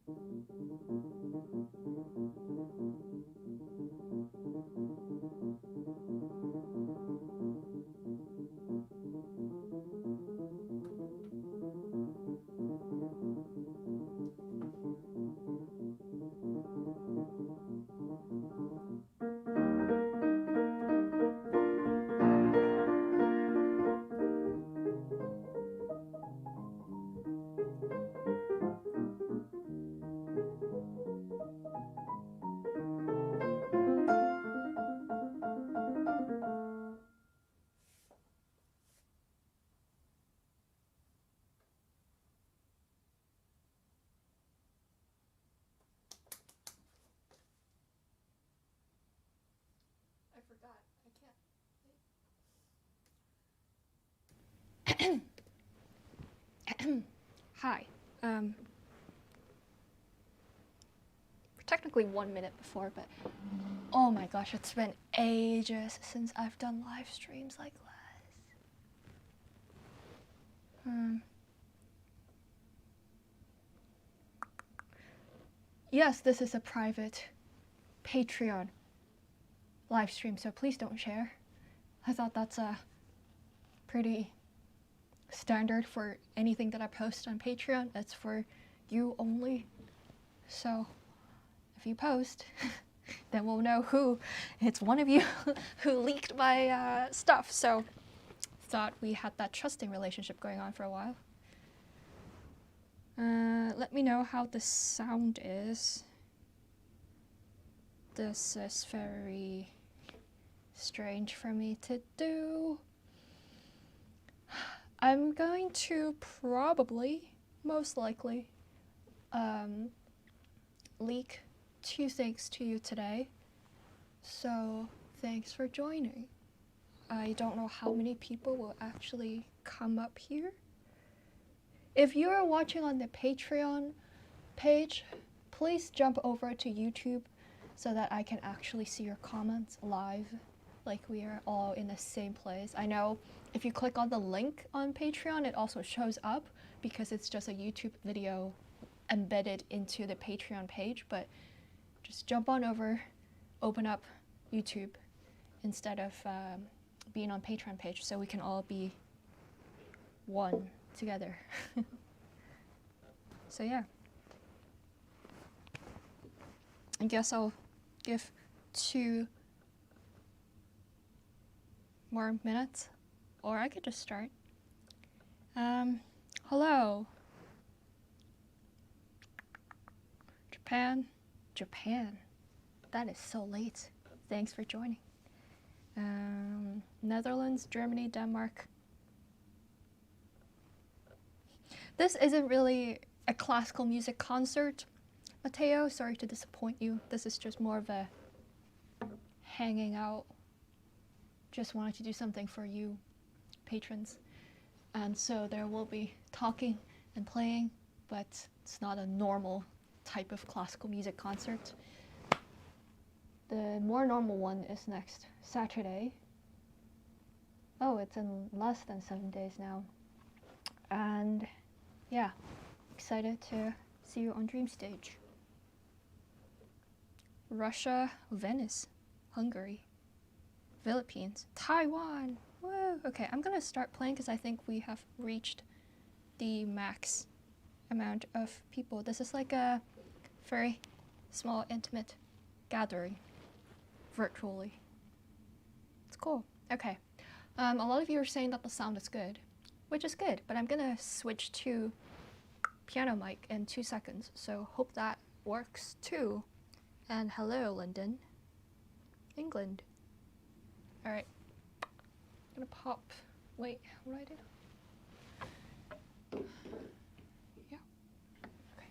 I forgot. I can't. Hi. We're technically 1 minute before, but oh my gosh, it's been ages since I've done live streams like this. Yes, this is a private Patreon live stream, so please don't share. I thought that's pretty standard for anything that I post on Patreon. It's for you only. So if you post, then we'll know who. It's one of you who leaked my stuff. So thought we had that trusting relationship going on for a while. Let me know how the sound is. This is very strange for me to do. I'm going to probably, most likely, leak 2 things to you today. So thanks for joining. I don't know how many people will actually come up here. If you are watching on the Patreon page, please jump over to YouTube so that I can actually see your comments live, like we are all in the same place. I know if you click on the link on Patreon, it also shows up because it's just a YouTube video embedded into the Patreon page, but just jump on over, open up YouTube instead of being on Patreon page so we can all be one together. So yeah, I guess I'll give 2 more minutes, or I could just start. Hello. Japan. That is so late. Thanks for joining. Netherlands, Germany, Denmark. This isn't really a classical music concert, Mateo. Sorry to disappoint you. This is just more of a hanging out. Just wanted to do something for you patrons. And so there will be talking and playing, but it's not a normal type of classical music concert. The more normal one is next Saturday. Oh, it's in less than 7 days now. And yeah, excited to see you on Dream Stage. Russia, Venice, Hungary, Philippines, Taiwan. Woo! Okay, I'm gonna start playing because I think we have reached the max amount of people. This is like a very small, intimate gathering virtually. It's cool. Okay. A lot of you are saying that the sound is good, which is good, but I'm gonna switch to piano mic in 2 seconds, so hope that works too. And hello, London, England. All right, I'm gonna pop. Wait, what do I do? Yeah. Okay.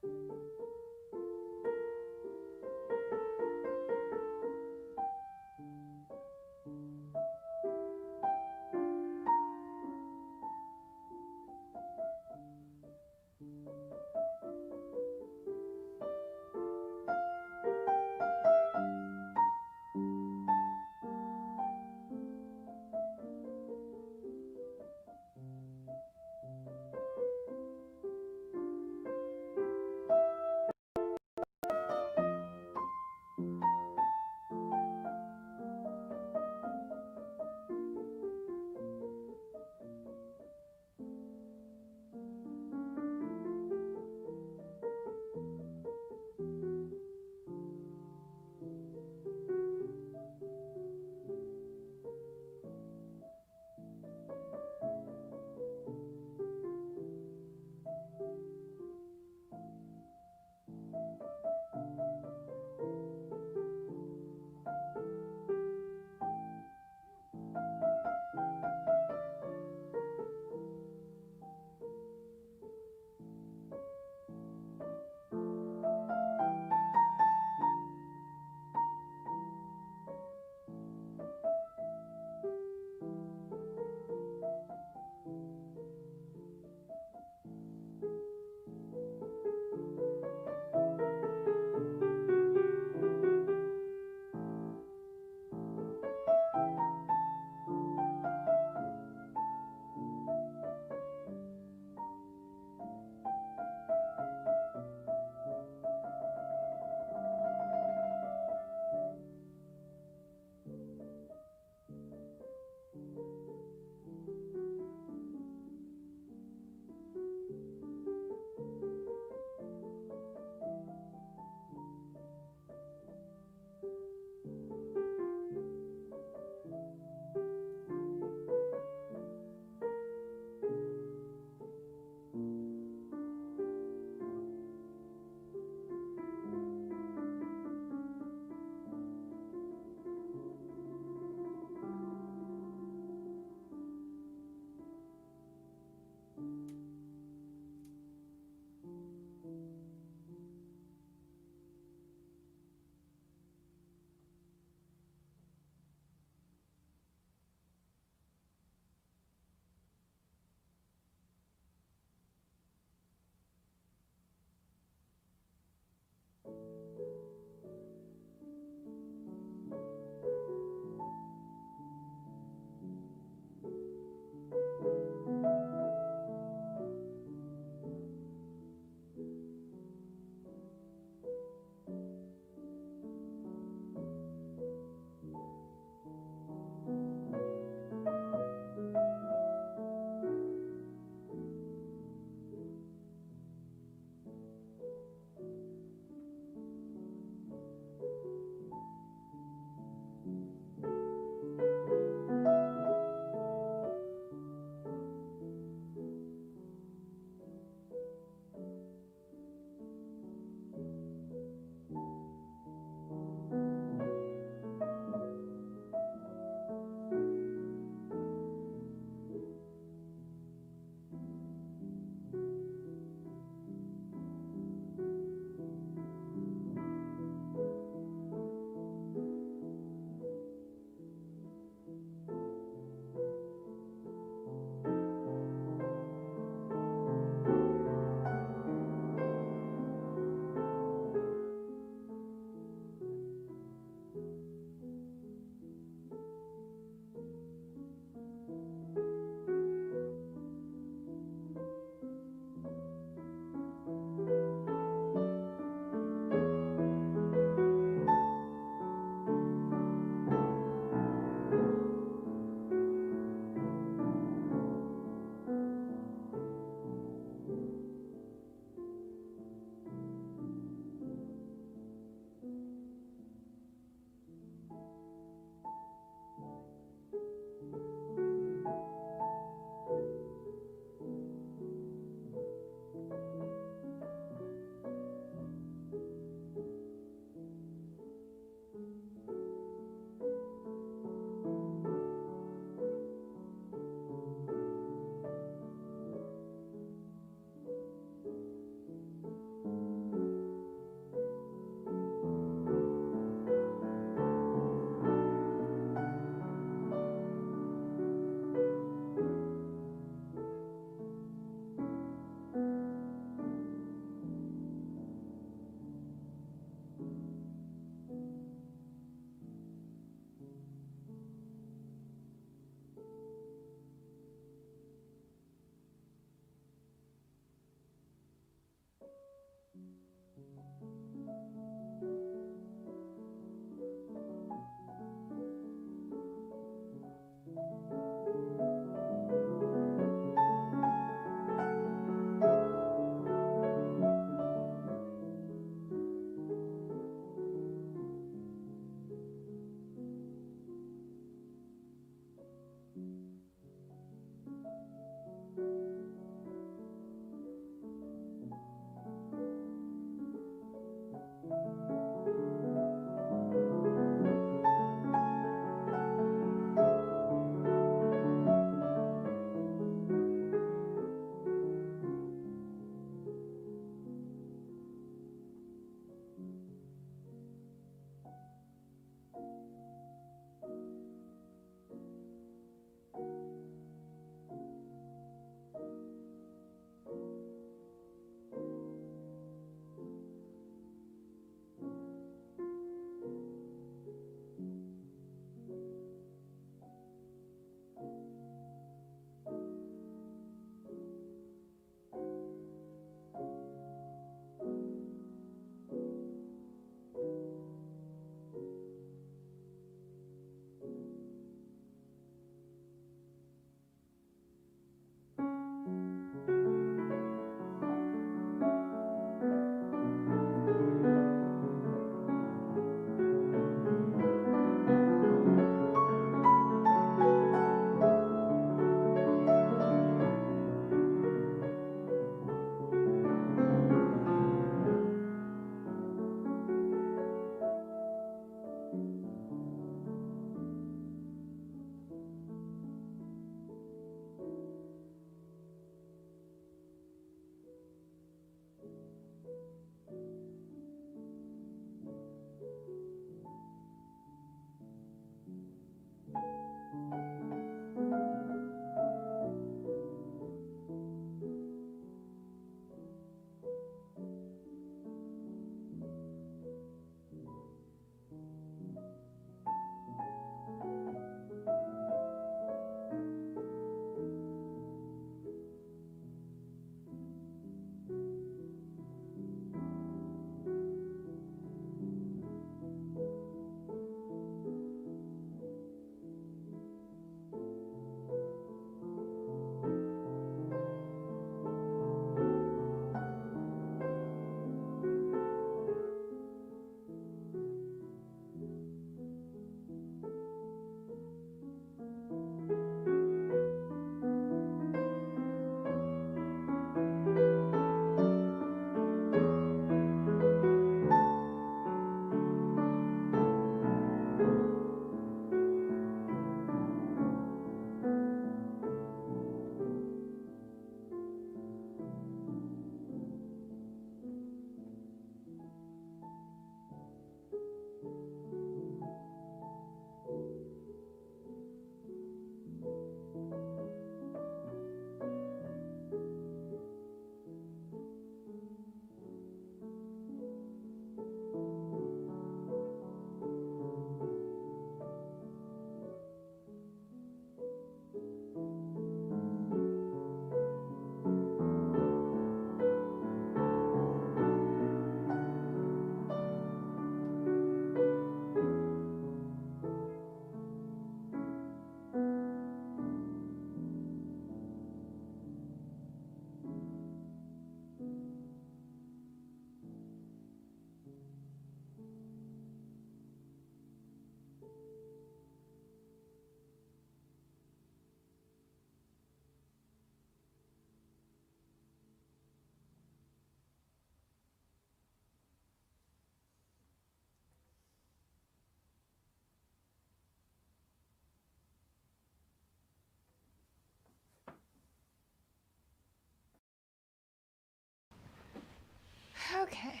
Okay.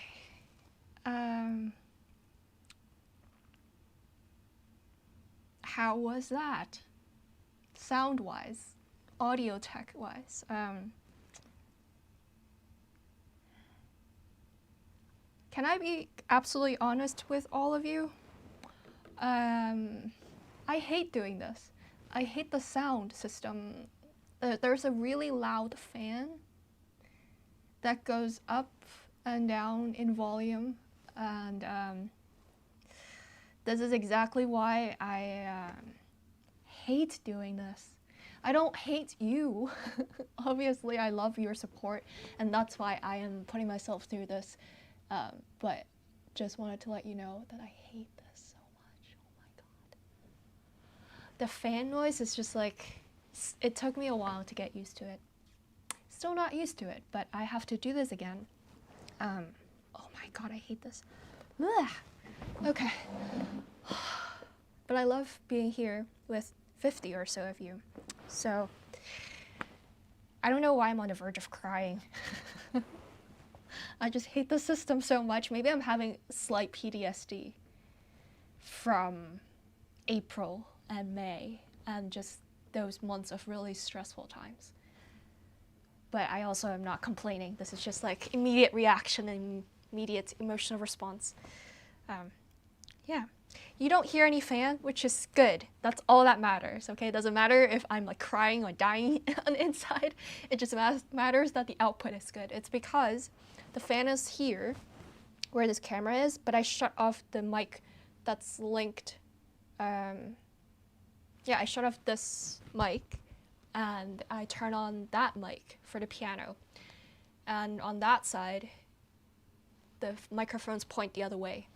How was that? Sound-wise, audio tech-wise. Can I be absolutely honest with all of you? I hate doing this. I hate the sound system. There's a really loud fan that goes up and down in volume, and this is exactly why I hate doing this. I don't hate you. Obviously, I love your support, and that's why I am putting myself through this. But just wanted to let you know that I hate this so much. Oh my god. The fan noise is just like, It took me a while to get used to it. Still not used to it, but I have to do this again. Oh my god, I hate this. Ugh. Okay. But I love being here with 50 or so of you. So, I don't know why I'm on the verge of crying. I just hate the system so much. Maybe I'm having slight PTSD from April and May and just those months of really stressful times. But I also am not complaining. This is just like immediate reaction and immediate emotional response. Yeah. You don't hear any fan, which is good. That's all that matters, okay? It doesn't matter if I'm like crying or dying on the inside. It just matters that the output is good. It's because the fan is here, where this camera is, but I shut off the mic that's linked. Yeah, I shut off this mic and I turn on that mic for the piano. And on that side, the microphones point the other way.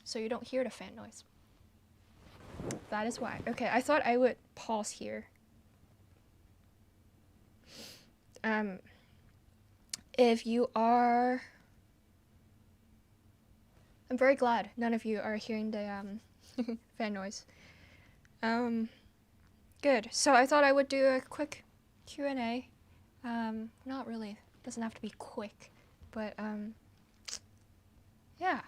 So you don't hear the fan noise. That is why. Okay, I thought I would pause here. If you are... I'm very glad none of you are hearing the fan noise. Good. So I thought I would do a quick Q&A. Not really. Doesn't have to be quick. But yeah.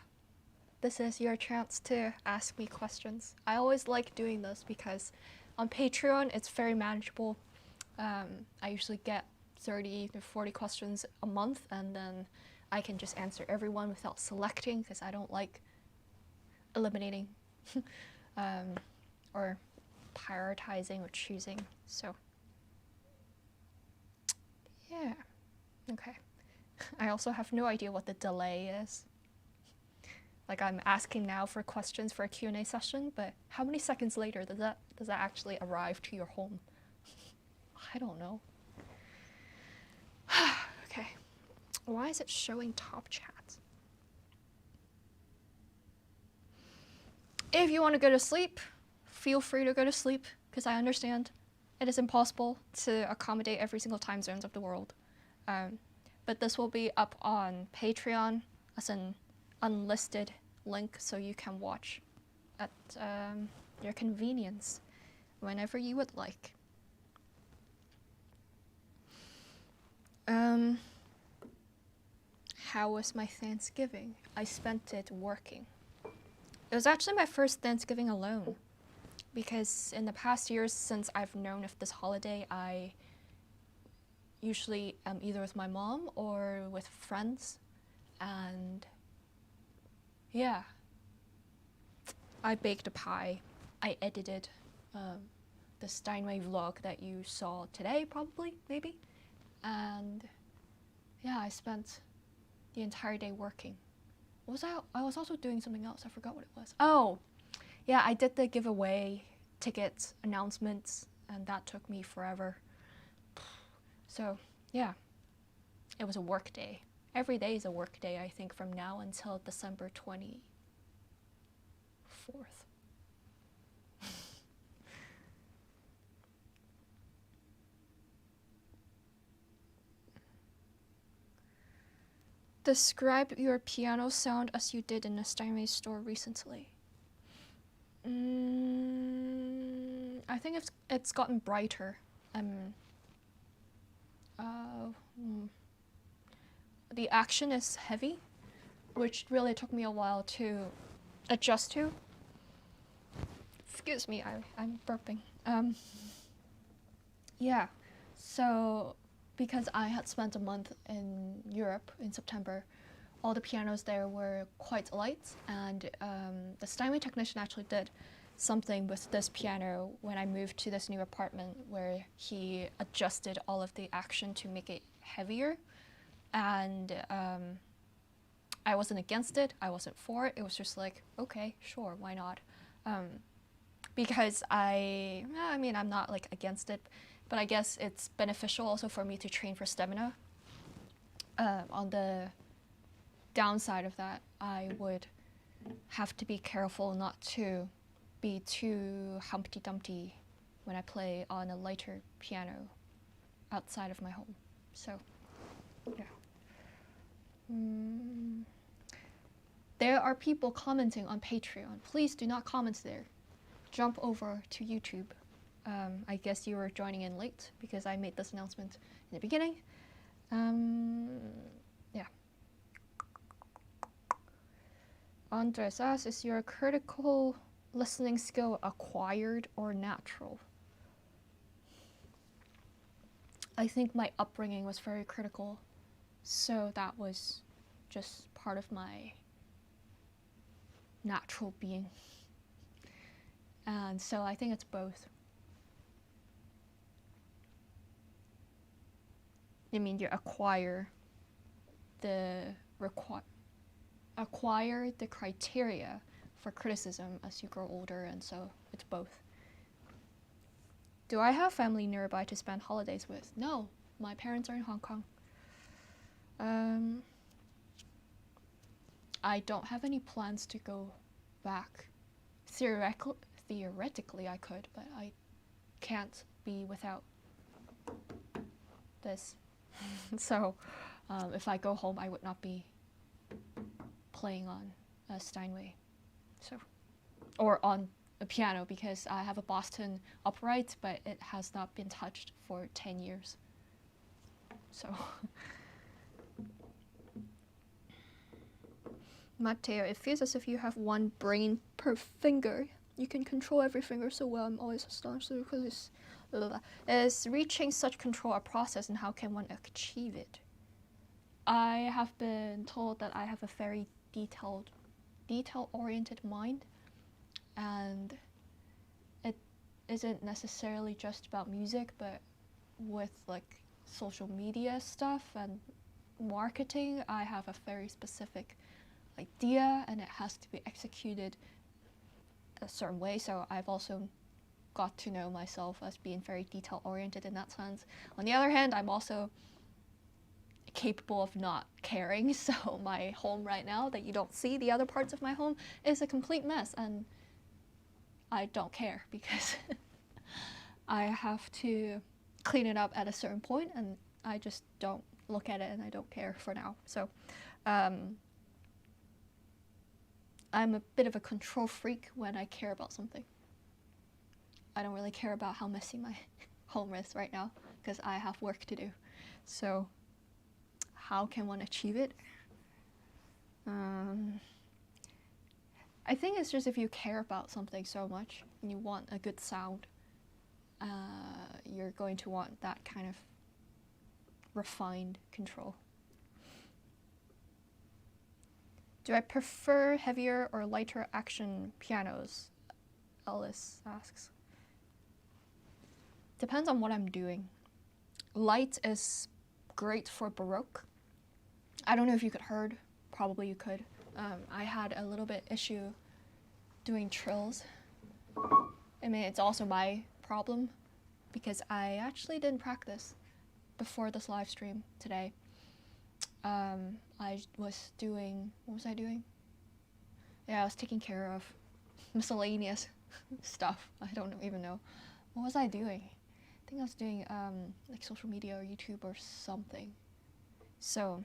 This is your chance to ask me questions. I always like doing this because on Patreon it's very manageable. I usually get 30 to 40 questions a month, and then I can just answer everyone without selecting, because I don't like eliminating or prioritizing or choosing. So yeah, okay. I also have no idea what the delay is. Like, I'm asking now for questions for a Q&A session, but how many seconds later does that actually arrive to your home? I don't know. Okay. Why is it showing top chat? If you want to go to sleep, feel free to go to sleep, because I understand it is impossible to accommodate every single time zones of the world. But this will be up on Patreon as an unlisted link, so you can watch at your convenience whenever you would like. How was my Thanksgiving? I spent it working. It was actually my first Thanksgiving alone, because in the past years since I've known of this holiday, I usually am either with my mom or with friends, and yeah, I baked a pie. I edited the Steinway vlog that you saw today, probably, maybe, and yeah, I spent the entire day working. I was also doing something else. I forgot what it was. Oh, yeah, I did the giveaway ticket announcements, and that took me forever. So, yeah, it was a work day. Every day is a work day, I think, from now until December 24th. Describe your piano sound as you did in a Steinway store recently. I think it's gotten brighter. The action is heavy, which really took me a while to adjust to. Excuse me, I'm burping. Yeah, so because I had spent a month in Europe in September, all the pianos there were quite light, and the Steinway technician actually did something with this piano when I moved to this new apartment, where he adjusted all of the action to make it heavier. And I wasn't against it, I wasn't for it. It was just like, okay, sure, why not? Because I'm not like against it, but I guess it's beneficial also for me to train for stamina. On the downside of that, I would have to be careful not to be too Humpty Dumpty when I play on a lighter piano outside of my home. So, yeah. There are people commenting on Patreon. Please do not comment there. Jump over to YouTube. I guess you were joining in late because I made this announcement in the beginning. Yeah. Andres asks, is your critical listening skill acquired or natural? I think my upbringing was very critical, so that was just part of my natural being. And so I think it's both. I mean, you acquire the criteria for criticism as you grow older, and so it's both. Do I have family nearby to spend holidays with? No, my parents are in Hong Kong. I don't have any plans to go back. Theoretically I could, but I can't be without this. So if I go home, I would not be playing on a Steinway, so, or on a piano, because I have a Boston upright, but it has not been touched for 10 years. So. Matteo, it feels as if you have one brain per finger. You can control every finger so well. I'm always astonished because is reaching such control a process, and how can one achieve it? I have been told that I have a very detail-oriented mind, and it isn't necessarily just about music, but with like social media stuff and marketing, I have a very specific idea, and it has to be executed a certain way. So I've also got to know myself as being very detail-oriented in that sense. On the other hand, I'm also capable of not caring, so my home right now that you don't see, the other parts of my home, is a complete mess, and I don't care because I have to clean it up at a certain point, and I just don't look at it, and I don't care for now. So I'm a bit of a control freak when I care about something. I don't really care about how messy my home is right now because I have work to do. So how can one achieve it? I think it's just if you care about something so much and you want a good sound, you're going to want that kind of refined control. Do I prefer heavier or lighter action pianos? Ellis asks. Depends on what I'm doing. Light is great for Baroque. I don't know if you could heard, probably you could. I had a little bit issue doing trills. I mean, it's also my problem because I actually didn't practice before this live stream today. I was doing, what was I doing? Yeah, I was taking care of miscellaneous stuff. I don't even know. What was I doing? I think I was doing like social media or YouTube or something. So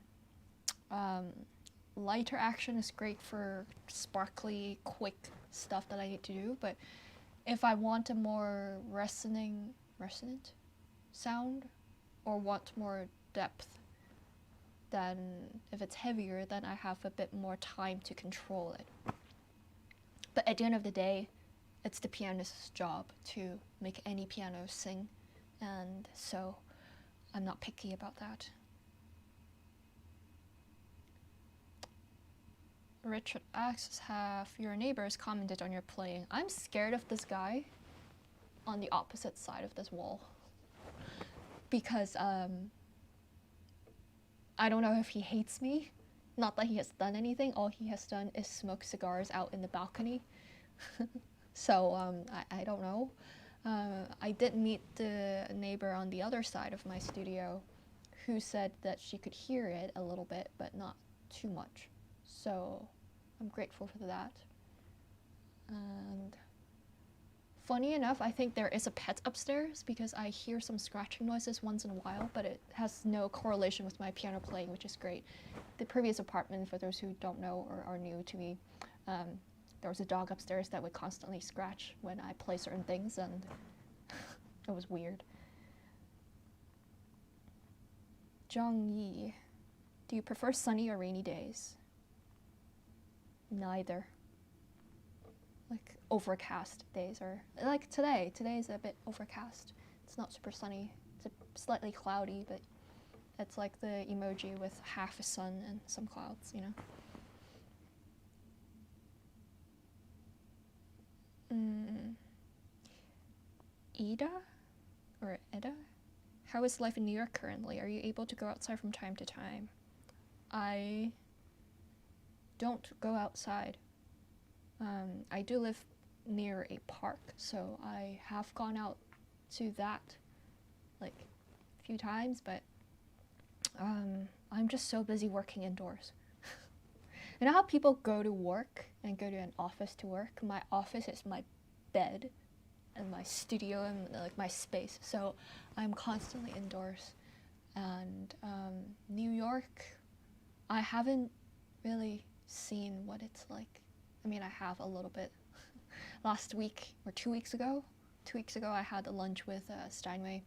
lighter action is great for sparkly, quick stuff that I need to do, but if I want a more resonant sound or want more depth, then if it's heavier, then I have a bit more time to control it. But at the end of the day, it's the pianist's job to make any piano sing, and so I'm not picky about that. Richard asks, have your neighbors commented on your playing? I'm scared of this guy on the opposite side of this wall because I don't know if he hates me. Not that he has done anything. All he has done is smoke cigars out in the balcony. So I don't know. I did meet the neighbor on the other side of my studio who said that she could hear it a little bit, but not too much. So I'm grateful for that. And funny enough, I think there is a pet upstairs because I hear some scratching noises once in a while, but it has no correlation with my piano playing, which is great. The previous apartment, for those who don't know or are new to me, there was a dog upstairs that would constantly scratch when I play certain things, and it was weird. Zhang Yi, do you prefer sunny or rainy days? Neither. Like overcast days, or like today. Today is a bit overcast. It's not super sunny. It's slightly cloudy, but it's like the emoji with half a sun and some clouds, you know? Ida? Or Eda? How is life in New York currently? Are you able to go outside from time to time? I don't go outside. I do live near a park, so I have gone out to that like a few times, but I'm just so busy working indoors. You know how people go to work and go to an office to work? My office is my bed and my studio and like my space, so I'm constantly indoors. And New York, I haven't really seen what it's like. I mean, I have a little bit. Last week or 2 weeks ago, I had a lunch with Steinway,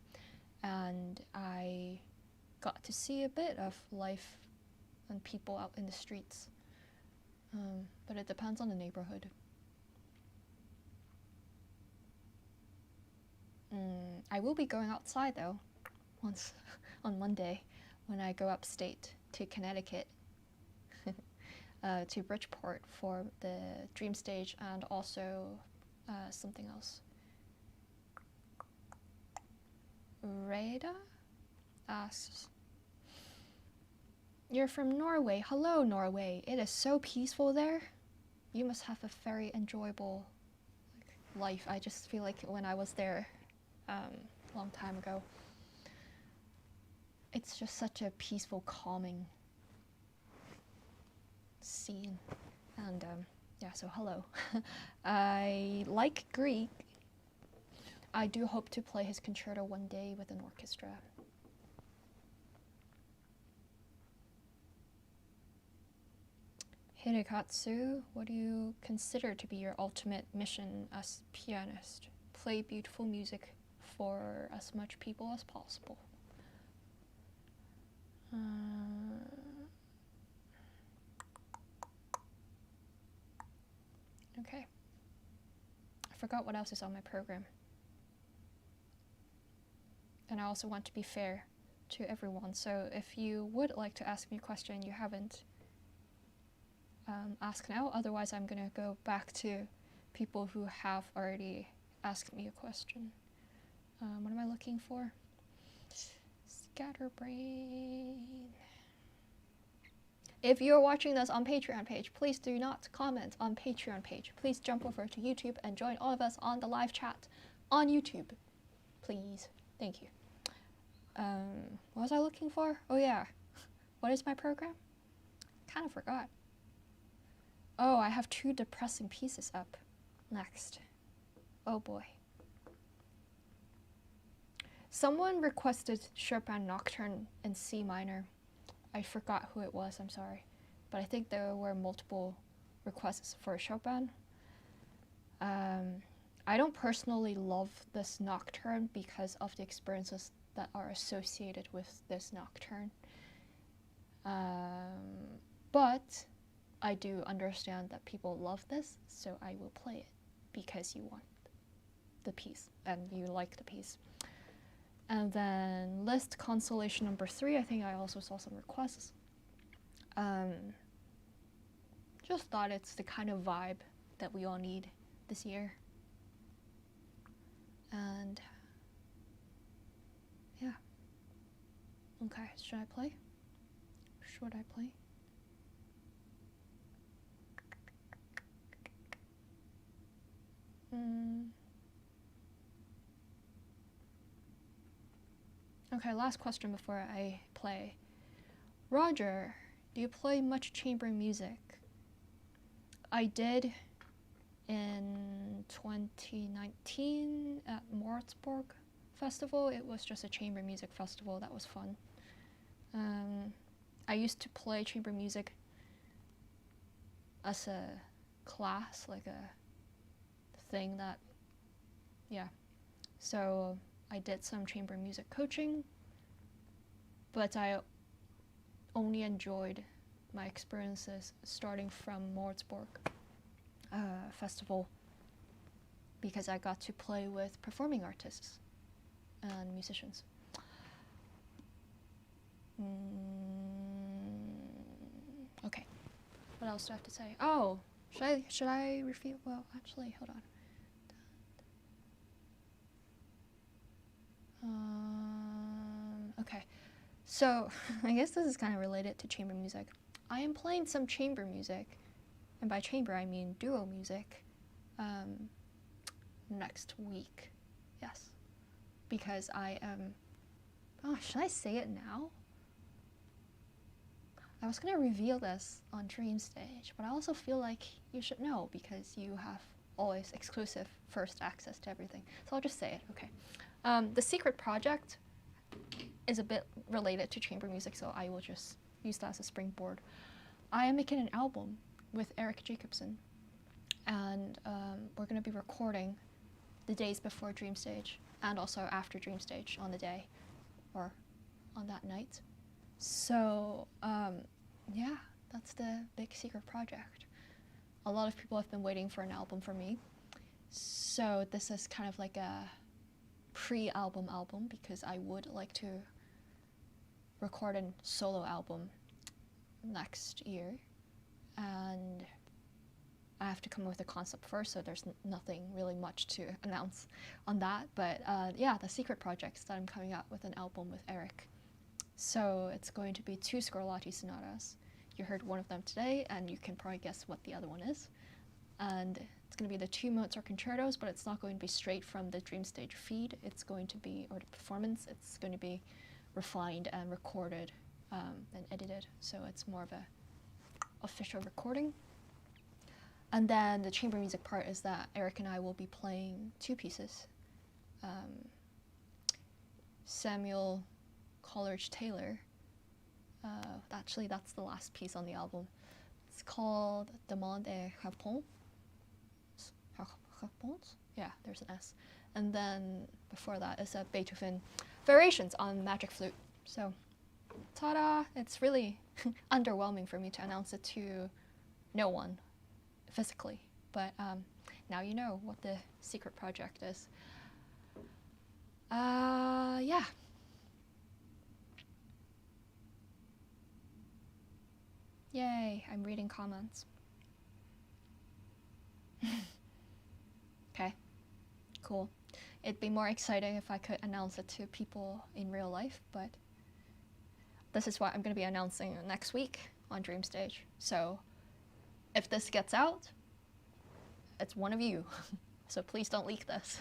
and I got to see a bit of life and people out in the streets. But it depends on the neighborhood. I will be going outside though, once on Monday, when I go upstate to Connecticut, to Bridgeport for the Dream Stage and also something else. Reda asks, you're from Norway. Hello, Norway. It is so peaceful there. You must have a very enjoyable life. I just feel like when I was there a long time ago, it's just such a peaceful, calming scene. And yeah, so hello. I like Grieg. I do hope to play his concerto one day with an orchestra. Hidekatsu, what do you consider to be your ultimate mission as pianist? Play beautiful music for as much people as possible. Okay. I forgot what else is on my program. And I also want to be fair to everyone. So if you would like to ask me a question you haven't asked now, otherwise I'm going to go back to people who have already asked me a question. What am I looking for? Scatterbrain. If you're watching this on Patreon page, please do not comment on Patreon page. Please jump over to YouTube and join all of us on the live chat on YouTube. Please. Thank you. What was I looking for? Oh yeah. What is my program? Kind of forgot. Oh, I have 2 depressing pieces up next. Oh boy. Someone requested Chopin Nocturne in C minor. I forgot who it was, I'm sorry. But I think there were multiple requests for Chopin. I don't personally love this Nocturne because of the experiences that are associated with this Nocturne. But I do understand that people love this, so I will play it because you want the piece and you like the piece. And then Liszt Consolation number 3, I think I also saw some requests. Just thought it's the kind of vibe that we all need this year. And yeah. Okay, should I play? Should I play? Okay, last question before I play. Roger, do you play much chamber music? I did in 2019 at Maritzburg Festival. It was just a chamber music festival that was fun. I used to play chamber music as a class, like a thing that, yeah. So I did some chamber music coaching, but I only enjoyed my experiences starting from Maritzburg Festival because I got to play with performing artists and musicians. Okay, what else do I have to say? Oh, should I reveal? Well, actually, hold on. Okay, so I guess this is kind of related to chamber music. I am playing some chamber music, and by chamber I mean duo music, next week. Yes, because I am. Oh, should I say it now? I was gonna reveal this on Dream Stage, but I also feel like you should know because you have always exclusive first access to everything. So I'll just say it, okay. The secret project is a bit related to chamber music, so I will just use that as a springboard. I am making an album with Eric Jacobson, and we're gonna be recording the days before Dream Stage and also after Dream Stage on the day or on that night. So yeah, that's the big secret project. A lot of people have been waiting for an album from me. So this is kind of like a pre-album album because I would like to record a solo album next year. And I have to come up with a concept first, so there's nothing really much to announce on that. But yeah, the secret projects that I'm coming out with an album with Eric. So it's going to be 2 Scarlatti sonatas. You heard one of them today, and you can probably guess what the other one is. And it's going to be the 2 Mozart concertos, but it's not going to be straight from the Dream Stage feed. It's going to be, or the performance, it's going to be refined and recorded and edited. So it's more of a official recording. And then the chamber music part is that Eric and I will be playing 2 pieces. Samuel Coleridge-Taylor. Actually, that's the last piece on the album. It's called Demande et Réponse. Yeah, there's an S. And then before that is a Beethoven Variations on Magic Flute. So, ta-da! It's really underwhelming for me to announce it to no one physically. But now you know what the secret project is. Yeah. Yay, I'm reading comments. Okay, cool. It'd be more exciting if I could announce it to people in real life, but this is what I'm going to be announcing next week on Dream Stage. So if this gets out, it's one of you. So please don't leak this.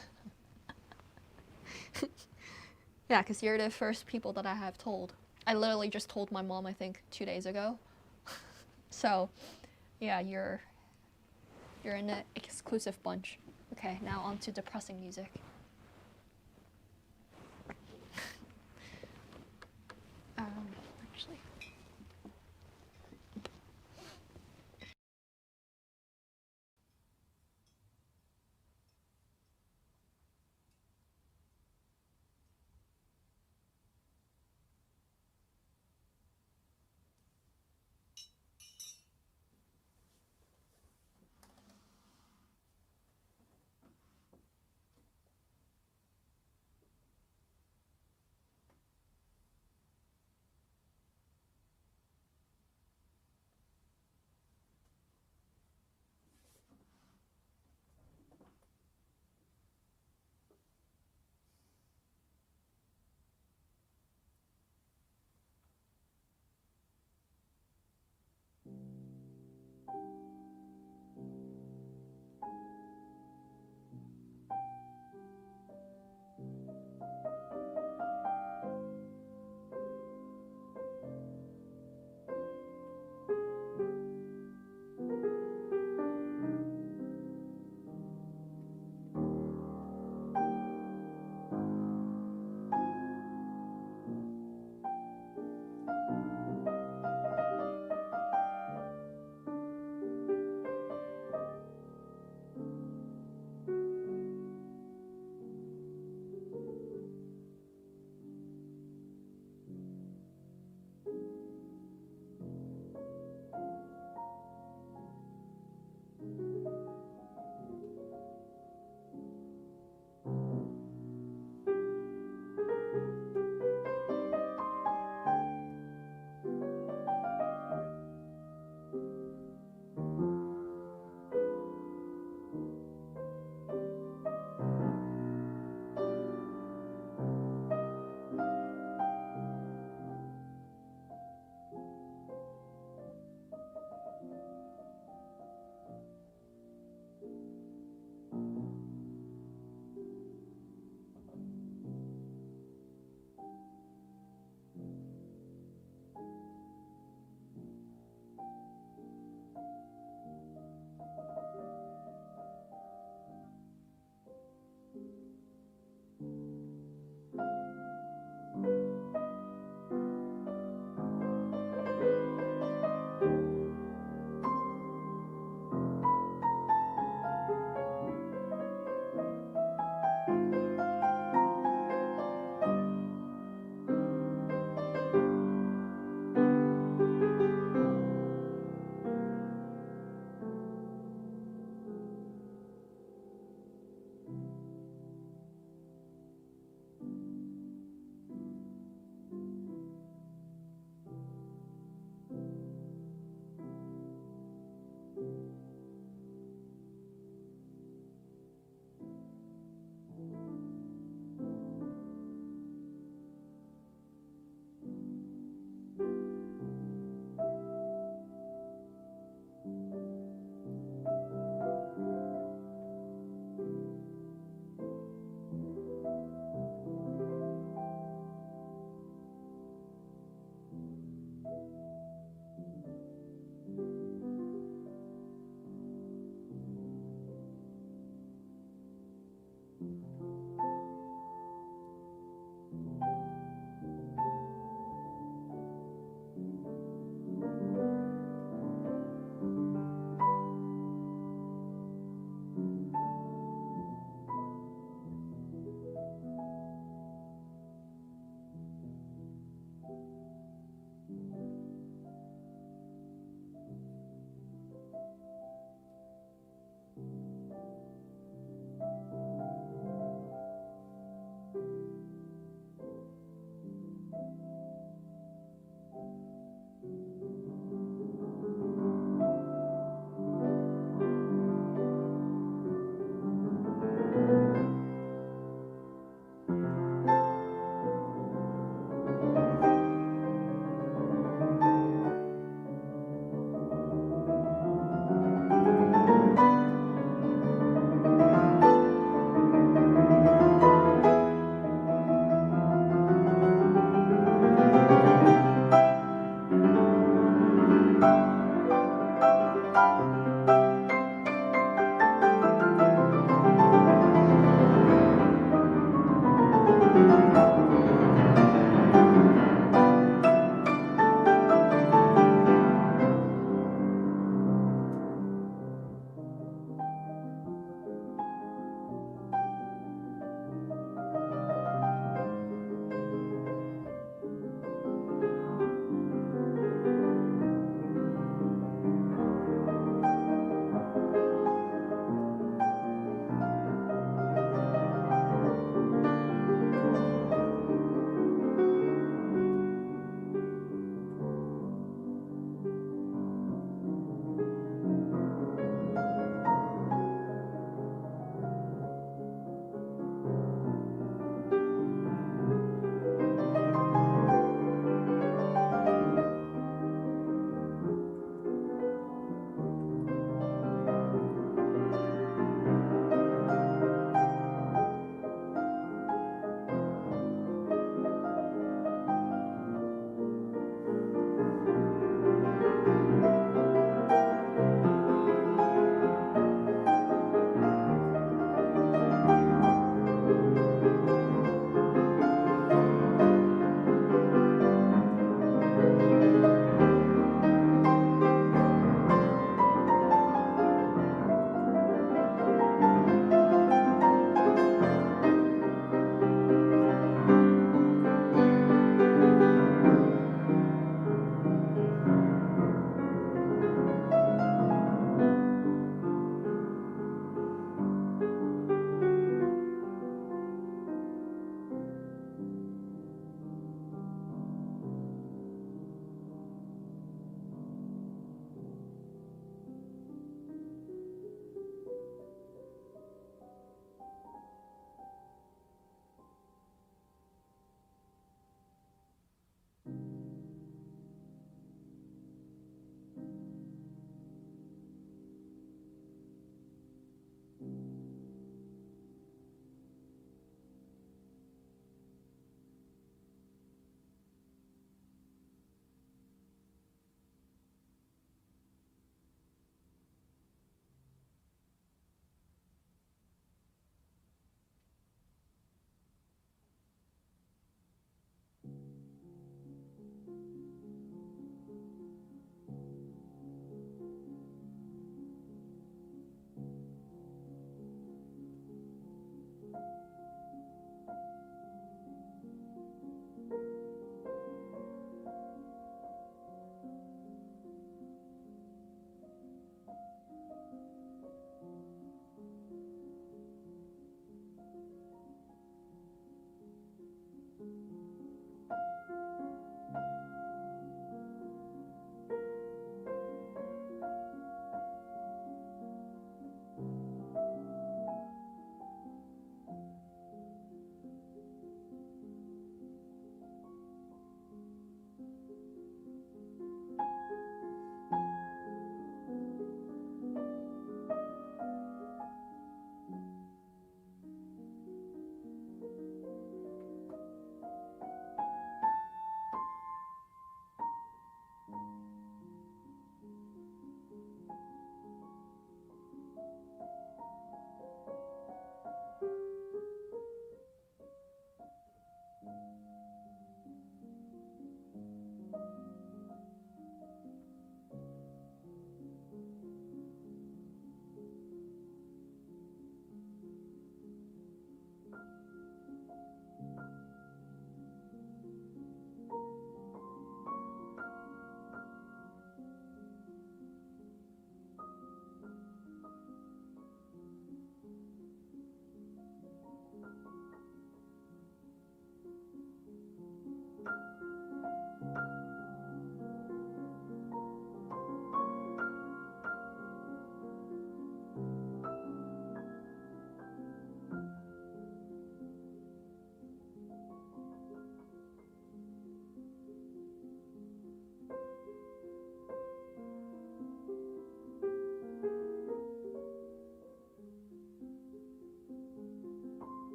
Yeah, because you're the first people that I have told. I literally just told my mom, I think, 2 days ago. So, yeah, you're in an exclusive bunch. Okay, now on to depressing music. Actually.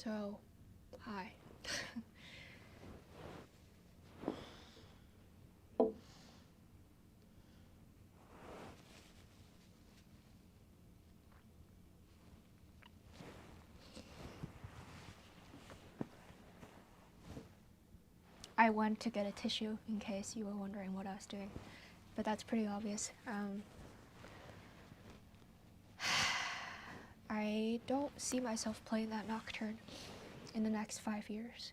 So, hi. I went to get a tissue in case you were wondering what I was doing, but that's pretty obvious. I don't see myself playing that Nocturne in the next 5 years.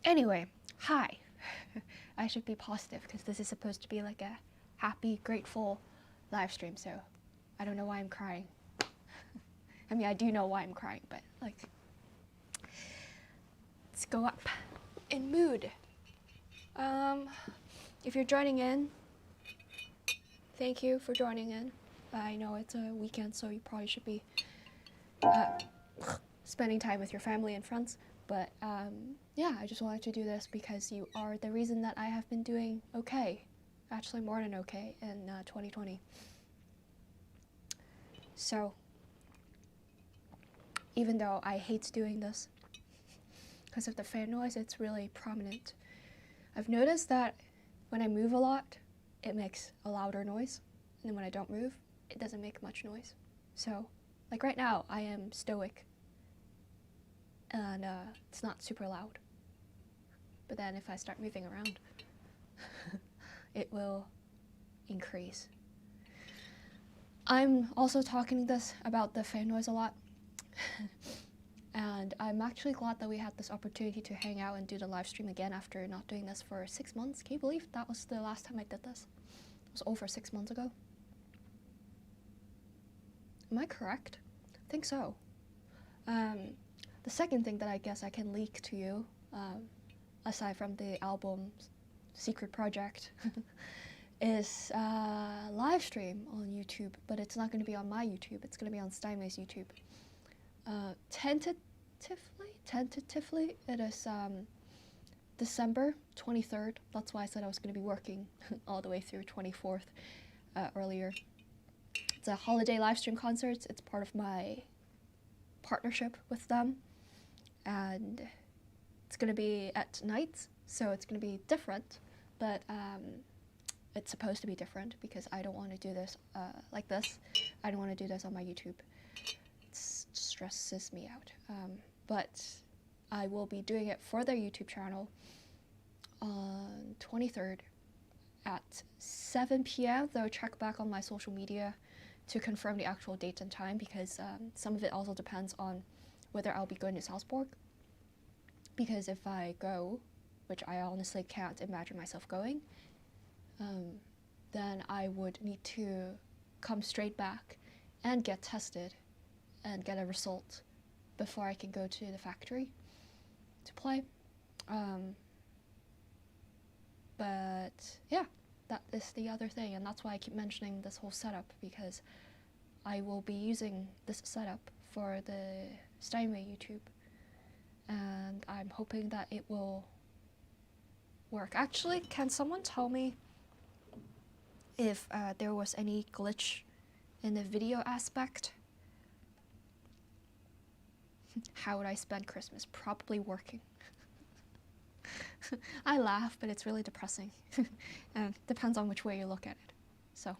Anyway, hi. I should be positive because this is supposed to be like a happy, grateful live stream, so I don't know why I'm crying. I mean, I do know why I'm crying, but like, let's go up in mood. If you're joining in, thank you for joining in. I know it's a weekend, so you probably should be spending time with your family and friends. But yeah, I just wanted to do this because you are the reason that I have been doing okay, actually more than okay, in 2020. So, even though I hate doing this, because of the fan noise, it's really prominent. I've noticed that when I move a lot, it makes a louder noise, and then when I don't move, it doesn't make much noise. So, like right now, I am stoic, and it's not super loud. But then if I start moving around, it will increase. I'm also talking about the fan noise a lot. And I'm actually glad that we had this opportunity to hang out and do the live stream again after not doing this for 6 months. Can you believe that was the last time I did this? It was over 6 months ago. Am I correct? I think so. The second thing that I guess I can leak to you, aside from the album's secret project, is a live stream on YouTube, but it's not going to be on my YouTube. It's going to be on Steinway's YouTube. Tentatively, it is December 23rd. That's why I said I was going to be working all the way through 24th earlier. It's a holiday live stream concert. It's part of my partnership with them, and it's going to be at night, so it's going to be different, but it's supposed to be different because I don't want to do this like this. I don't want to do this on my YouTube. It stresses me out. But I will be doing it for their YouTube channel on 23rd at 7 p.m. Though check back on my social media to confirm the actual date and time, because some of it also depends on whether I'll be going to Salzburg. Because if I go, which I honestly can't imagine myself going, then I would need to come straight back and get tested and get a result before I can go to the factory to play. But yeah, that is the other thing, and that's why I keep mentioning this whole setup, because I will be using this setup for the Steinway YouTube, and I'm hoping that it will work. Actually, can someone tell me if there was any glitch in the video aspect? How would I spend Christmas? Probably working. I laugh, but it's really depressing. And depends on which way you look at it. So,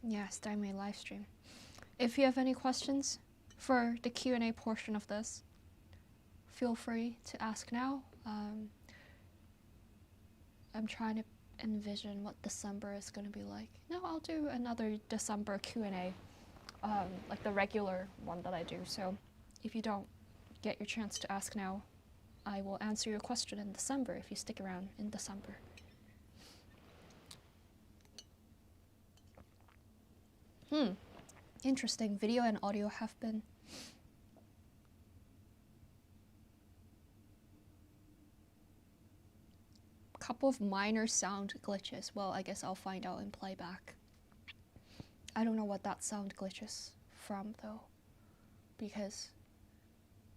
yeah, Steinway live stream. If you have any questions for the Q&A portion of this, feel free to ask now. I'm trying to envision what December is going to be like. No, I'll do another December Q&A, like the regular one that I do. So if you don't get your chance to ask now, I will answer your question in December if you stick around in December. Interesting. Video and audio have been couple of minor sound glitches. Well, I guess I'll find out in playback. I don't know what that sound glitch is from though, because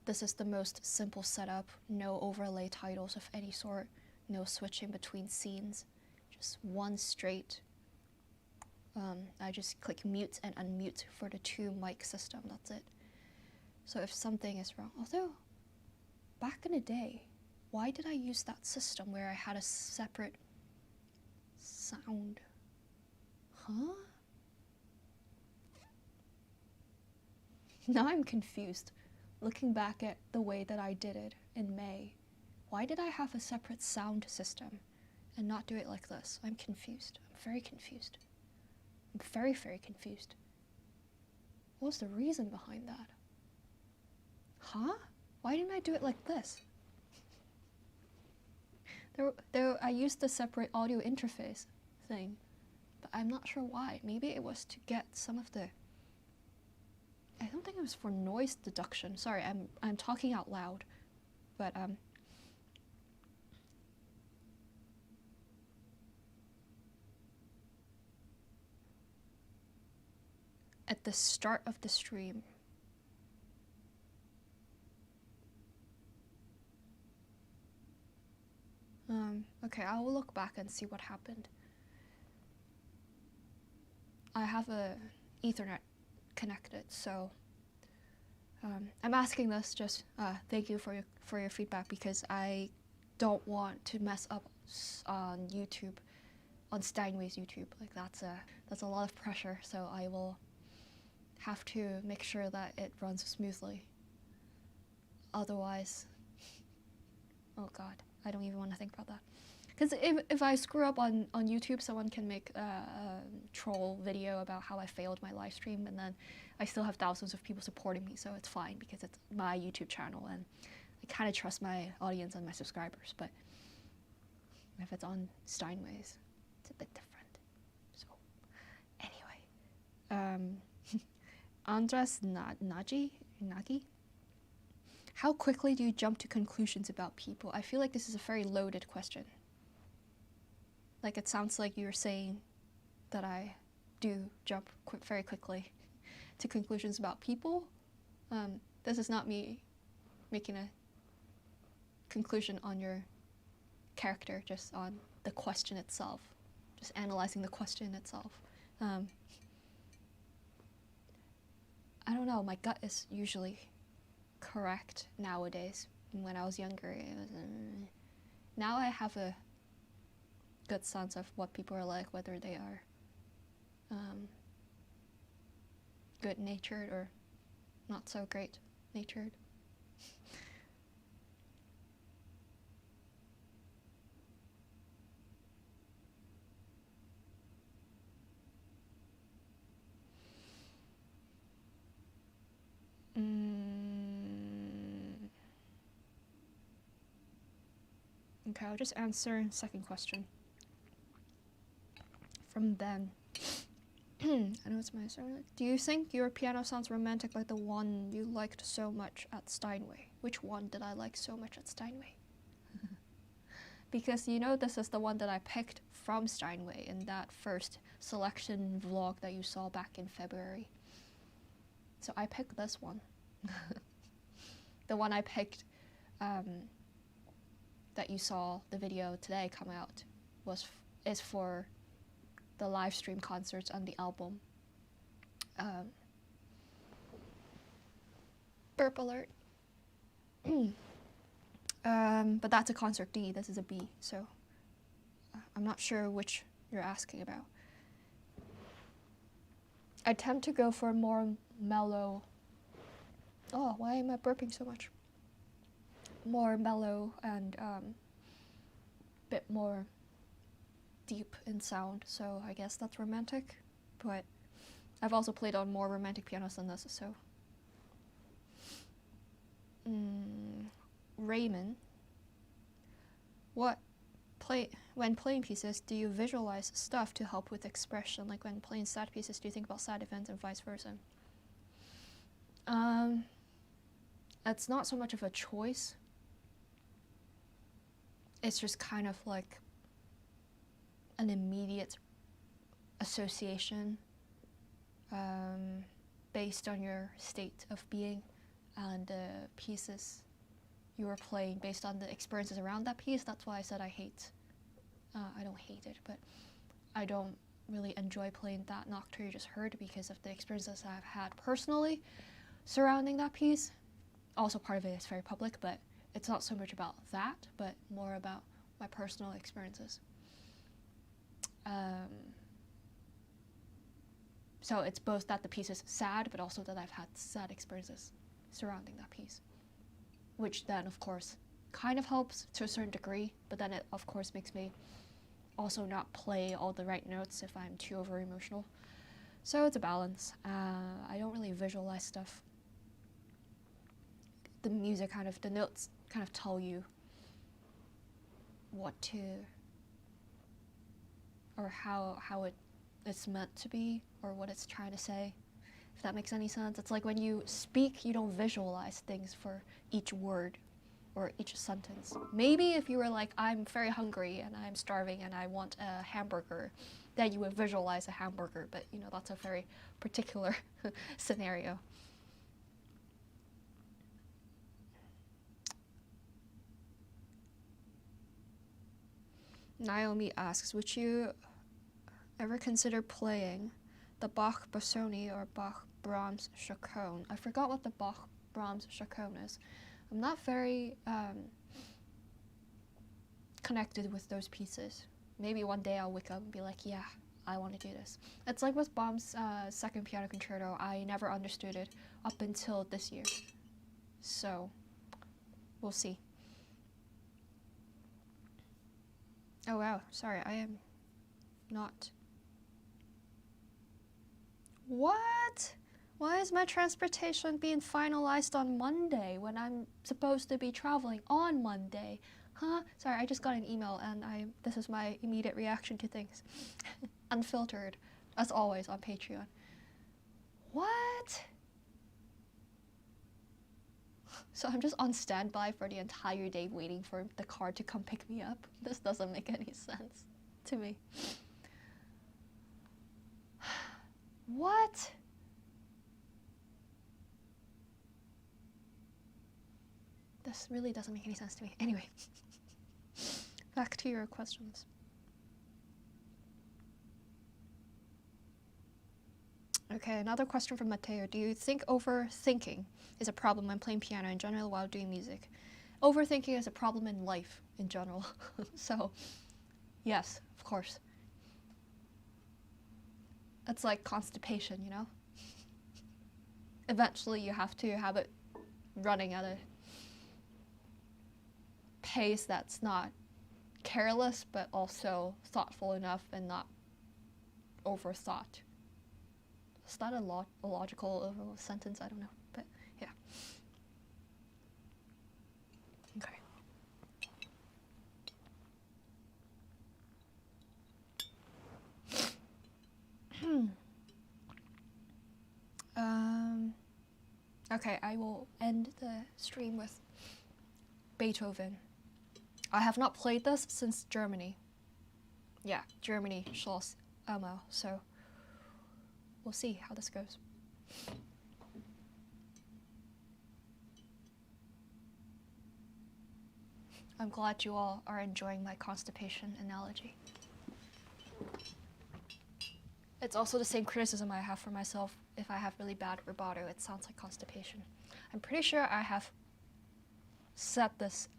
this is the most simple setup, no overlay titles of any sort, no switching between scenes, just one straight. I just click mute and unmute for the 2 mic system, that's it. So if something is wrong, although back in the day, why did I use that system where I had a separate sound? Huh? Now I'm confused. Looking back at the way that I did it in May, why did I have a separate sound system and not do it like this? I'm confused. I'm very confused. I'm very, very confused. What was the reason behind that? Huh? Why didn't I do it like this? There, I used the separate audio interface thing, but I'm not sure why. Maybe it was to get some of the... I don't think it was for noise deduction. Sorry, I'm talking out loud, but at the start of the stream, okay, I will look back and see what happened. I have a Ethernet connected, so I'm asking this just thank you for your feedback, because I don't want to mess up on YouTube, on Steinway's YouTube. Like that's a lot of pressure, so I will have to make sure that it runs smoothly. Otherwise, oh god, I don't even want to think about that. Because if I screw up on YouTube, someone can make a troll video about how I failed my live stream, and then I still have thousands of people supporting me, so it's fine because it's my YouTube channel, and I kind of trust my audience and my subscribers. But if it's on Steinway's, it's a bit different. So anyway, Andras Nagy? How quickly do you jump to conclusions about people? I feel like this is a very loaded question. Like, it sounds like you're saying that I do jump very quickly to conclusions about people. This is not me making a conclusion on your character, just on the question itself, just analyzing the question itself. I don't know, my gut is usually correct nowadays. When I was younger, it was, now I have a good sense of what people are like, whether they are good-natured or not so great-natured. Okay, I'll just answer second question from Ben. I know it's my turn. Do you think your piano sounds romantic like the one you liked so much at Steinway? Which one did I like so much at Steinway? Because you know this is the one that I picked from Steinway in that first selection vlog that you saw back in February. So I picked this one. The one I picked that you saw the video today come out is for the live stream concerts on the album. Burp alert. But that's a concert D, this is a B, so I'm not sure which you're asking about. I tend to go for more mellow. Oh, why am I burping so much? More mellow and bit more deep in sound, so I guess that's romantic. But I've also played on more romantic pianos than this, so. Raymond, when playing pieces, do you visualize stuff to help with expression? Like when playing sad pieces, do you think about sad events and vice versa? It's not so much of a choice. It's just kind of like an immediate association based on your state of being and the pieces you were playing based on the experiences around that piece. That's why I said I don't hate it, but I don't really enjoy playing that nocturne you just heard because of the experiences I've had personally surrounding that piece. Also, part of it is very public, but it's not so much about that, but more about my personal experiences. So it's both that the piece is sad, but also that I've had sad experiences surrounding that piece, which then, of course, kind of helps to a certain degree, but then it, of course, makes me also not play all the right notes if I'm too over-emotional. So it's a balance. I don't really visualize stuff. The music the notes kind of tell you what to, or how it's meant to be, or what it's trying to say, if that makes any sense. It's like when you speak, you don't visualize things for each word or each sentence. Maybe if you were like, I'm very hungry and I'm starving and I want a hamburger, then you would visualize a hamburger, but you know, that's a very particular scenario. Naomi asks, would you ever consider playing the Bach Busoni or Bach Brahms Chaconne? I forgot what the Bach Brahms Chaconne is. I'm not very connected with those pieces. Maybe one day I'll wake up and be like, yeah, I want to do this. It's like with Brahms' second piano concerto. I never understood it up until this year. So, we'll see. Oh wow, sorry, I am not. What? Why is my transportation being finalized on Monday when I'm supposed to be traveling on Monday? Huh? Sorry, I just got an email and this is my immediate reaction to things. Unfiltered, as always on Patreon. What? So I'm just on standby for the entire day waiting for the car to come pick me up. This doesn't make any sense to me. What? This really doesn't make any sense to me. Anyway, back to your questions. Okay, another question from Mateo. Do you think overthinking is a problem when playing piano in general while doing music? Overthinking is a problem in life in general. So, yes, of course. It's like constipation, you know? Eventually you have to have it running at a pace that's not careless, but also thoughtful enough and not overthought. Is that a logical sentence? I don't know, but yeah. Okay. Okay, I will end the stream with Beethoven. I have not played this since Germany. Yeah, Germany, Schloss Elmau, so we'll see how this goes. I'm glad you all are enjoying my constipation analogy. It's also the same criticism I have for myself. If I have really bad rubato, it sounds like constipation. I'm pretty sure I have said this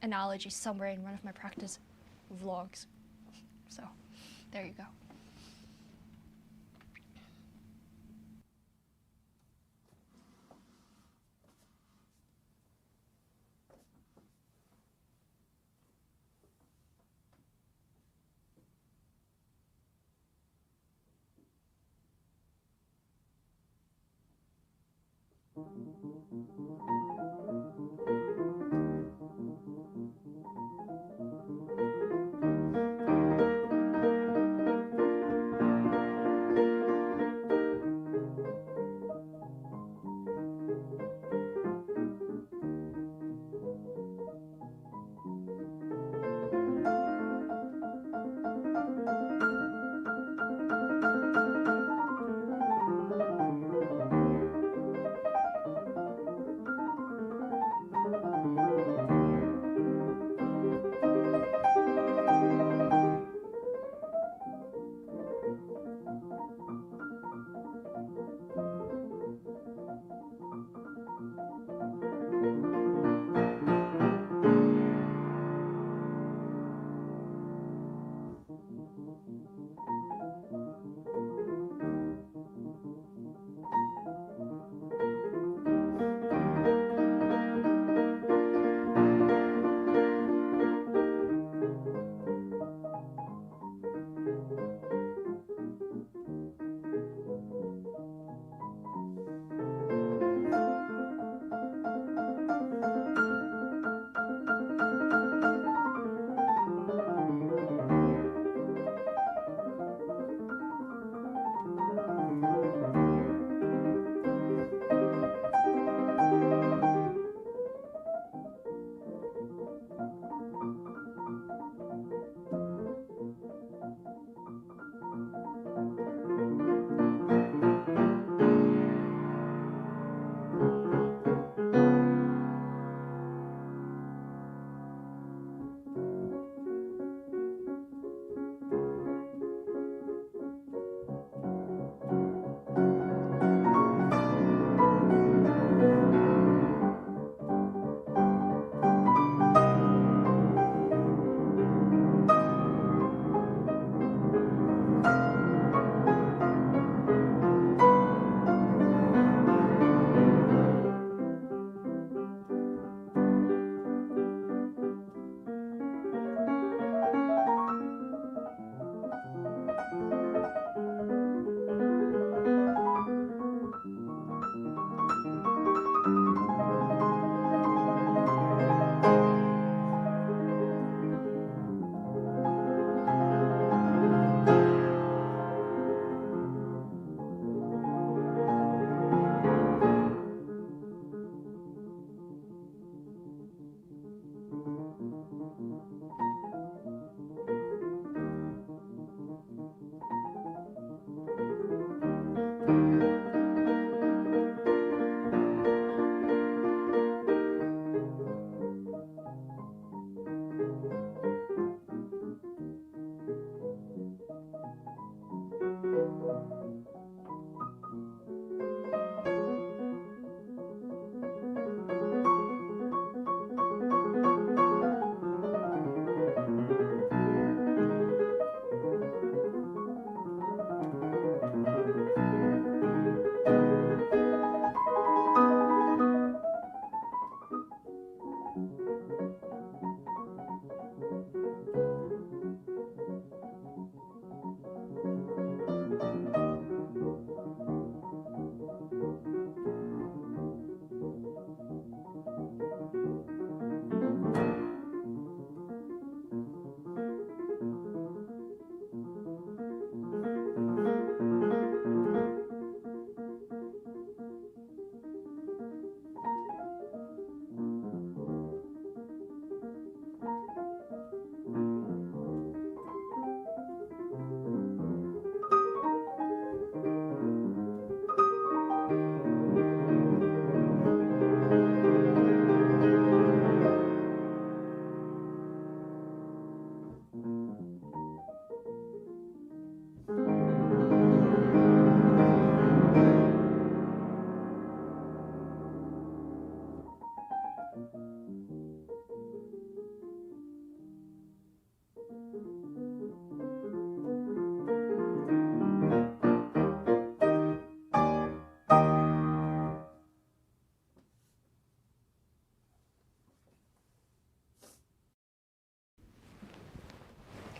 analogy somewhere in one of my practice vlogs. So, there you go.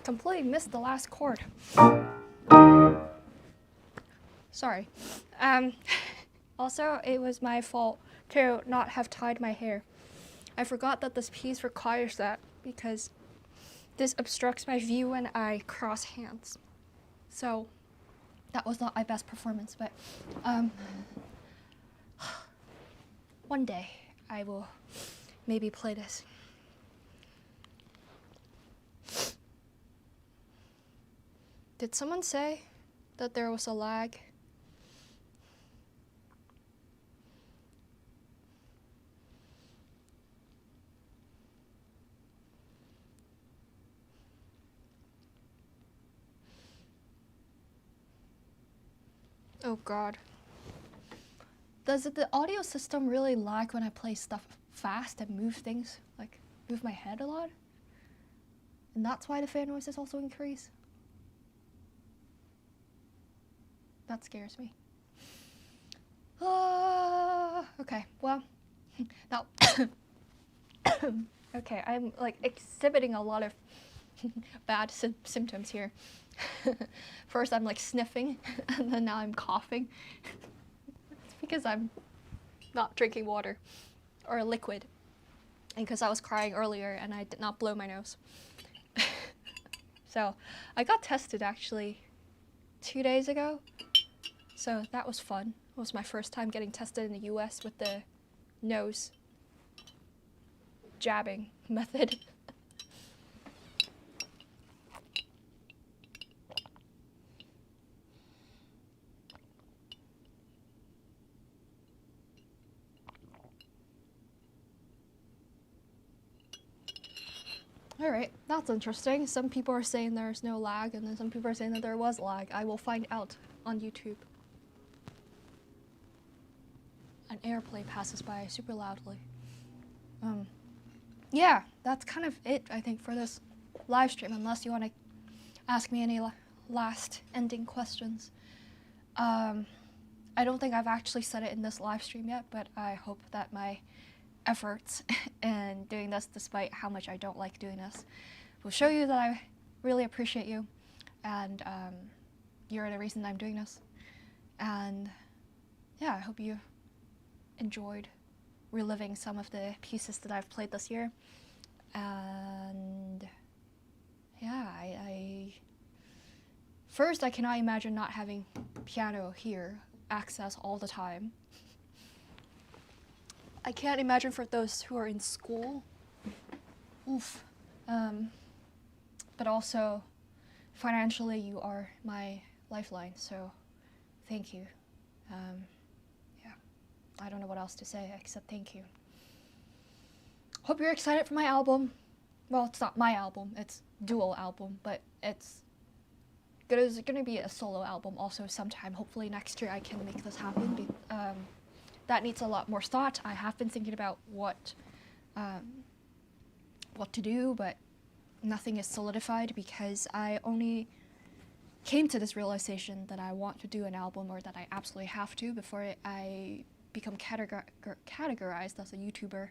completely missed the last chord. Sorry. Also, it was my fault to not have tied my hair. I forgot that this piece requires that because this obstructs my view when I cross hands. So that was not my best performance, but one day I will maybe play this. Did someone say that there was a lag? Oh God. Does the audio system really lag when I play stuff fast and move things, like move my head a lot? And that's why the fan noises also increase? That scares me. Okay, well, now, okay, I'm like exhibiting a lot of bad symptoms here. First I'm like sniffing, and then now I'm coughing. It's because I'm not drinking water or liquid, and because I was crying earlier and I did not blow my nose. So I got tested actually 2 days ago, so that was fun. It was my first time getting tested in the US with the nose jabbing method. All right, that's interesting. Some people are saying there's no lag, and then some people are saying that there was lag. I will find out on YouTube. An airplane passes by super loudly. Yeah, that's kind of it, I think, for this live stream, unless you want to ask me any last ending questions. I don't think I've actually said it in this live stream yet, but I hope that my efforts in doing this, despite how much I don't like doing this, will show you that I really appreciate you, and you're the reason I'm doing this. And yeah, I hope you enjoyed reliving some of the pieces that I've played this year. And yeah, first I cannot imagine not having piano here access all the time. I can't imagine for those who are in school. Oof. But also, financially, you are my lifeline, so thank you. Yeah, I don't know what else to say except thank you. Hope you're excited for my album. Well, it's not my album, it's dual album, but it's gonna be a solo album also sometime. Hopefully next year I can make this happen. That needs a lot more thought. I have been thinking about what to do, but nothing is solidified because I only came to this realization that I want to do an album, or that I absolutely have to, before I become categorized as a YouTuber.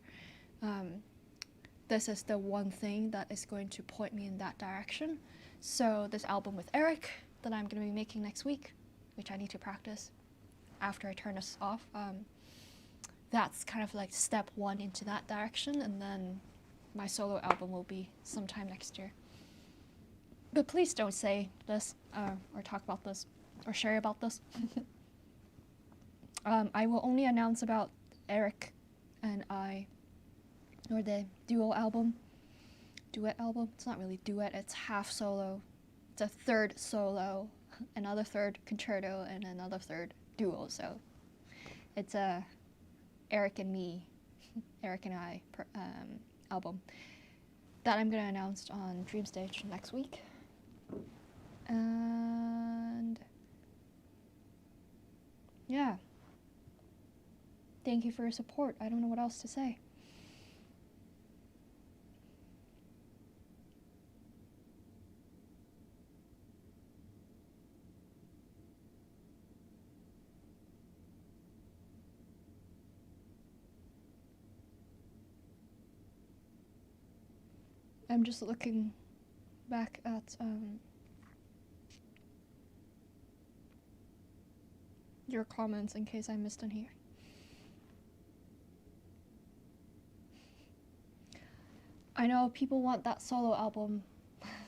This is the one thing that is going to point me in that direction. So this album with Eric that I'm going to be making next week, which I need to practice after I turn this off, that's kind of like step one into that direction, and then my solo album will be sometime next year. But please don't say this, or talk about this, or share about this. I will only announce about Eric and I, or the duet album. It's not really duet, it's half solo. It's a third solo, another third concerto, and another third duo. So it's a Eric and I album that I'm gonna announce on Dream Stage next week. And yeah, thank you for your support. I don't know what else to say. I'm just looking back at your comments in case I missed any. I know people want that solo album,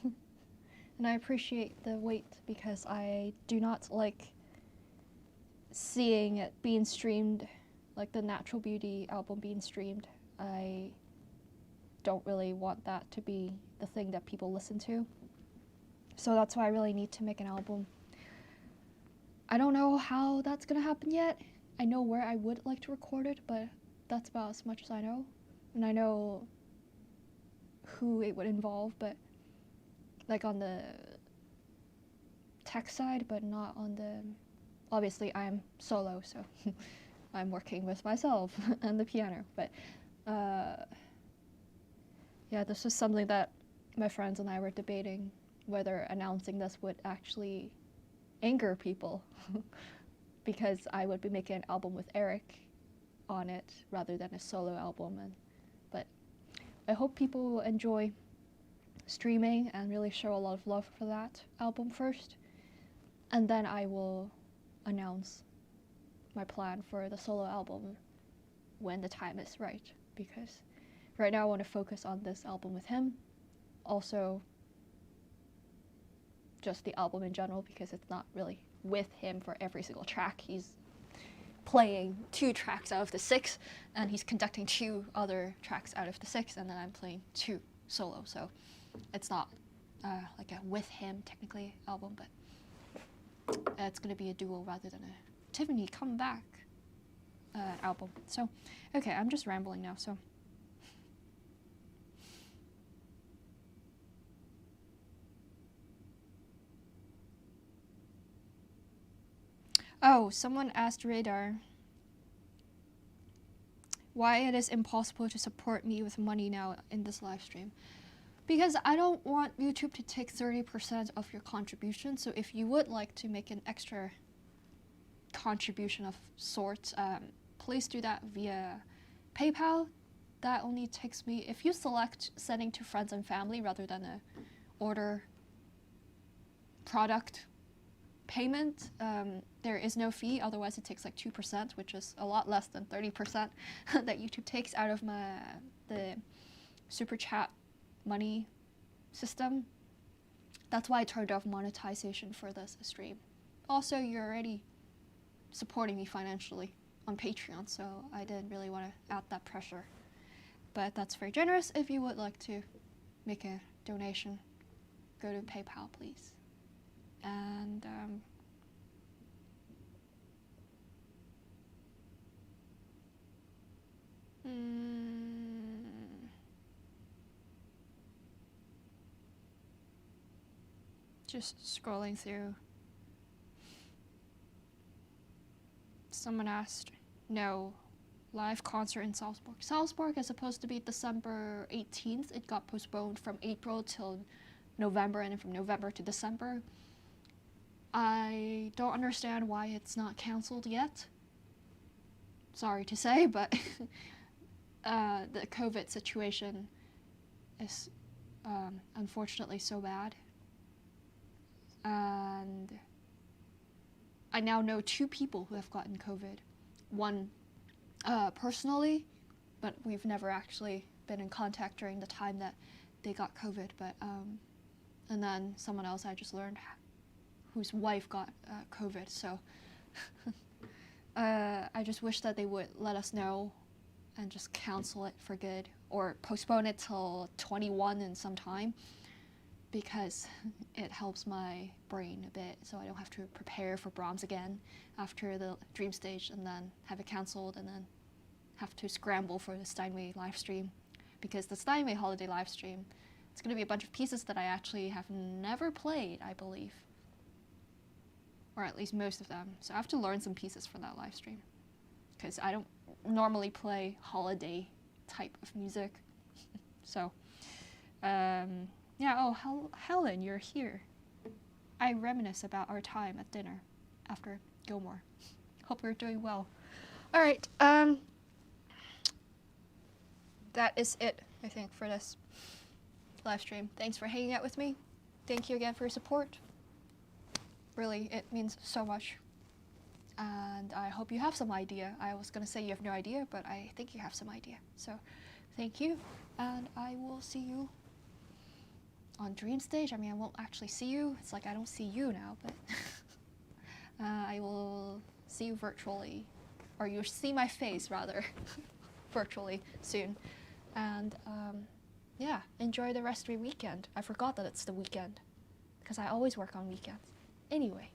and I appreciate the wait because I do not like seeing it being streamed, like the Natural Beauty album being streamed. I don't really want that to be the thing that people listen to. So that's why I really need to make an album. I don't know how that's gonna happen yet. I know where I would like to record it, but that's about as much as I know. And I know who it would involve, but like on the tech side, but not on the, obviously I'm solo, so I'm working with myself and the piano, but yeah, this was something that my friends and I were debating, whether announcing this would actually anger people because I would be making an album with Eric on it rather than a solo album. But I hope people will enjoy streaming and really show a lot of love for that album first, and then I will announce my plan for the solo album when the time is right, because right now I want to focus on this album with him. Also, just the album in general, because it's not really with him for every single track. He's playing 2 tracks out of the 6, and he's conducting 2 other tracks out of the 6, and then I'm playing 2 solo. So it's not like a with him technically album, but it's going to be a duo rather than a Tiffany come back album. So okay, I'm just rambling now. So oh, someone asked Radar why it is impossible to support me with money now in this live stream. Because I don't want YouTube to take 30% of your contribution, so if you would like to make an extra contribution of sorts, please do that via PayPal. That only takes me, if you select sending to friends and family rather than a order product payment, there is no fee. Otherwise it takes like 2%, which is a lot less than 30% that YouTube takes out of the super chat money system. That's why I turned off monetization for this stream. Also, you're already supporting me financially on Patreon, so I didn't really want to add that pressure. But that's very generous. If you would like to make a donation, go to PayPal, please. And just scrolling through. Someone asked, no, live concert in Salzburg. Salzburg is supposed to be December 18th. It got postponed from April till November, and then from November to December. I don't understand why it's not canceled yet. Sorry to say, but the COVID situation is unfortunately so bad. And I now know 2 people who have gotten COVID. One personally, but we've never actually been in contact during the time that they got COVID. But and then someone else I just learned whose wife got COVID. So I just wish that they would let us know and just cancel it for good, or postpone it till 21 in some time, because it helps my brain a bit, so I don't have to prepare for Brahms again after the dream stage and then have it cancelled and then have to scramble for the Steinway live stream. Because the Steinway holiday live stream, it's going to be a bunch of pieces that I actually have never played, I believe. Or at least most of them. So I have to learn some pieces for that live stream, because I don't normally play holiday type of music. So, yeah, oh, Helen, you're here. I reminisce about our time at dinner after Gilmore. Hope you're doing well. All right, that is it, I think, for this live stream. Thanks for hanging out with me. thank you again for your support. Really, it means so much. And I hope you have some idea. I was gonna say you have no idea, but I think you have some idea. So thank you, and I will see you on Dream Stage. I mean, I won't actually see you. It's like I don't see you now, but I will see you virtually, or you'll see my face rather, virtually soon. And yeah, enjoy the rest of your weekend. I forgot that it's the weekend, because I always work on weekends. Anyway.